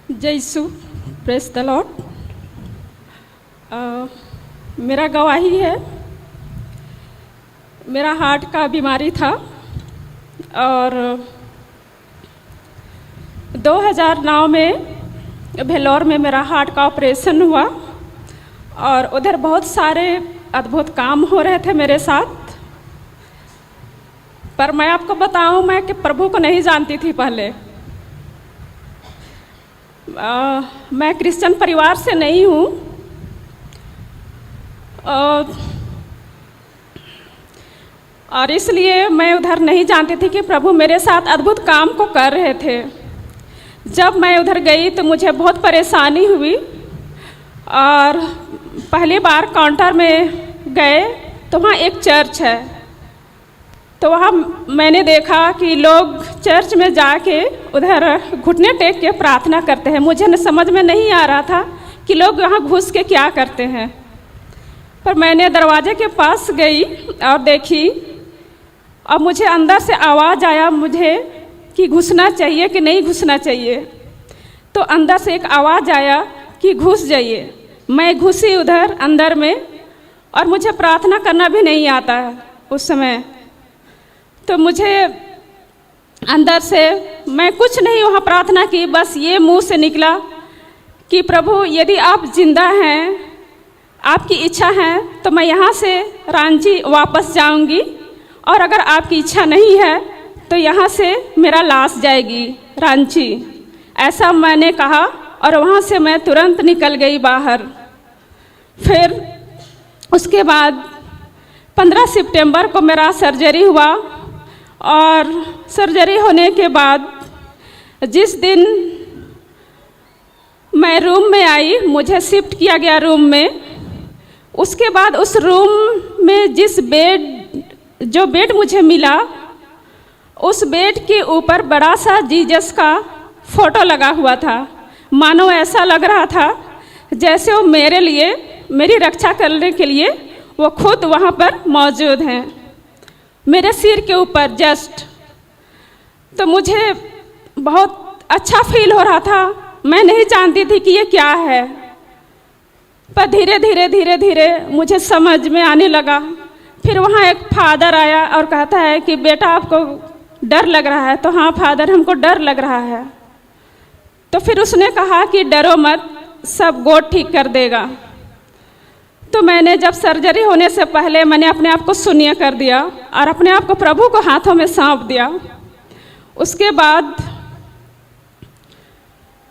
जय यीशु, praise the Lord. मेरा गवाही है, मेरा हार्ट का बीमारी था और 2009 में भेलोर में मेरा हार्ट का ऑपरेशन हुआ और उधर बहुत सारे अद्भुत काम हो रहे थे मेरे साथ। पर मैं आपको बताऊं, मैं कि प्रभु को नहीं जानती थी पहले। मैं क्रिश्चियन परिवार से नहीं हूँ और इसलिए मैं उधर नहीं जानती थी कि प्रभु मेरे साथ अद्भुत काम को कर रहे थे। जब मैं उधर गई तो मुझे बहुत परेशानी हुई और पहली बार काउंटर में गए तो वहाँ एक चर्च है, तो वहाँ मैंने देखा कि लोग चर्च में जाके उधर घुटने टेक के प्रार्थना करते हैं। मुझे समझ में नहीं आ रहा था कि लोग वहाँ घुस के क्या करते हैं, पर मैंने दरवाजे के पास गई और देखी और मुझे अंदर से आवाज़ आया मुझे कि घुसना चाहिए कि नहीं घुसना चाहिए। तो अंदर से एक आवाज़ आया कि घुस जाइए। मैं घुसी उधर अंदर में और मुझे प्रार्थना करना भी नहीं आता है उस समय। तो मुझे अंदर से मैं कुछ नहीं वहाँ प्रार्थना की, बस ये मुंह से निकला कि प्रभु यदि आप जिंदा हैं, आपकी इच्छा है तो मैं यहाँ से रांची वापस जाऊँगी और अगर आपकी इच्छा नहीं है तो यहाँ से मेरा लाश जाएगी रांची। ऐसा मैंने कहा और वहाँ से मैं तुरंत निकल गई बाहर। फिर उसके बाद 15 सितंबर को मेरा सर्जरी हुआ और सर्जरी होने के बाद जिस दिन मैं रूम में आई, मुझे शिफ्ट किया गया रूम में। उसके बाद उस रूम में जो बेड मुझे मिला, उस बेड के ऊपर बड़ा सा जीसस का फोटो लगा हुआ था। मानो ऐसा लग रहा था जैसे वो मेरे लिए, मेरी रक्षा करने के लिए वो खुद वहाँ पर मौजूद हैं, मेरे सिर के ऊपर जस्ट। तो मुझे बहुत अच्छा फील हो रहा था। मैं नहीं जानती थी कि ये क्या है, पर धीरे धीरे मुझे समझ में आने लगा। फिर वहाँ एक फादर आया और कहता है कि बेटा आपको डर लग रहा है? तो हाँ फादर, हमको डर लग रहा है। तो फिर उसने कहा कि डरो मत, सब गॉड ठीक कर देगा। तो मैंने जब सर्जरी होने से पहले मैंने अपने आप को शून्य कर दिया और अपने आप को प्रभु को हाथों में सौंप दिया। उसके बाद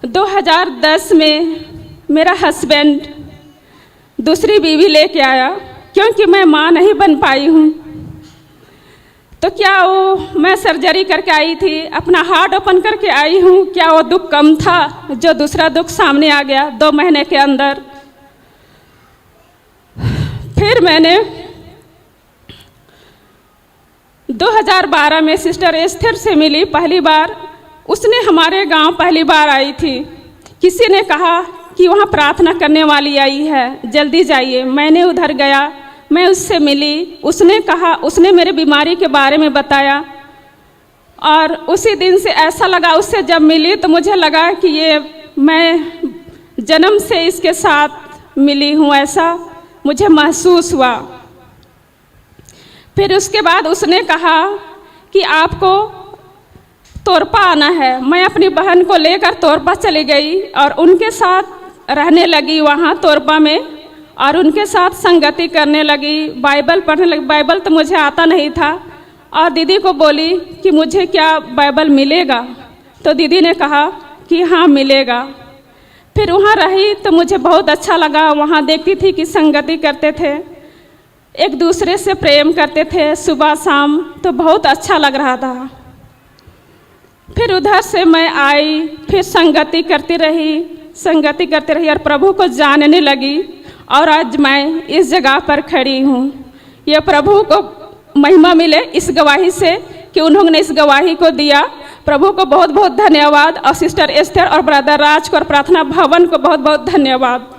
2010 में मेरा हस्बैंड दूसरी बीवी लेके आया, क्योंकि मैं माँ नहीं बन पाई हूँ। तो क्या वो मैं सर्जरी करके आई थी, अपना हार्ट ओपन करके आई हूँ, क्या वो दुख कम था जो दूसरा दुख सामने आ गया 2 महीने के अंदर? फिर मैंने 2012 में सिस्टर एस्थर से मिली पहली बार। उसने हमारे गांव पहली बार आई थी। किसी ने कहा कि वहाँ प्रार्थना करने वाली आई है, जल्दी जाइए। मैंने उधर गया, मैं उससे मिली। उसने कहा, उसने मेरे बीमारी के बारे में बताया और उसी दिन से ऐसा लगा, उससे जब मिली तो मुझे लगा कि ये मैं जन्म से इसके साथ मिली हूँ, ऐसा मुझे महसूस हुआ। फिर उसके बाद उसने कहा कि आपको तोरपा आना है। मैं अपनी बहन को लेकर तोरपा चली गई और उनके साथ रहने लगी वहाँ तोरपा में और उनके साथ संगति करने लगी, बाइबल पढ़ने लगी। बाइबल तो मुझे आता नहीं था और दीदी को बोली कि मुझे क्या बाइबल मिलेगा? तो दीदी ने कहा कि हाँ मिलेगा। फिर वहाँ रही तो मुझे बहुत अच्छा लगा। वहाँ देखती थी कि संगति करते थे, एक दूसरे से प्रेम करते थे सुबह शाम, तो बहुत अच्छा लग रहा था। फिर उधर से मैं आई, फिर संगति करती रही और प्रभु को जानने लगी और आज मैं इस जगह पर खड़ी हूँ। यह प्रभु को महिमा मिले इस गवाही से कि उन्होंने इस गवाही को दिया। प्रभु को बहुत बहुत धन्यवाद और सिस्टर एस्थर और ब्रदर राज को और प्रार्थना भवन को बहुत बहुत धन्यवाद।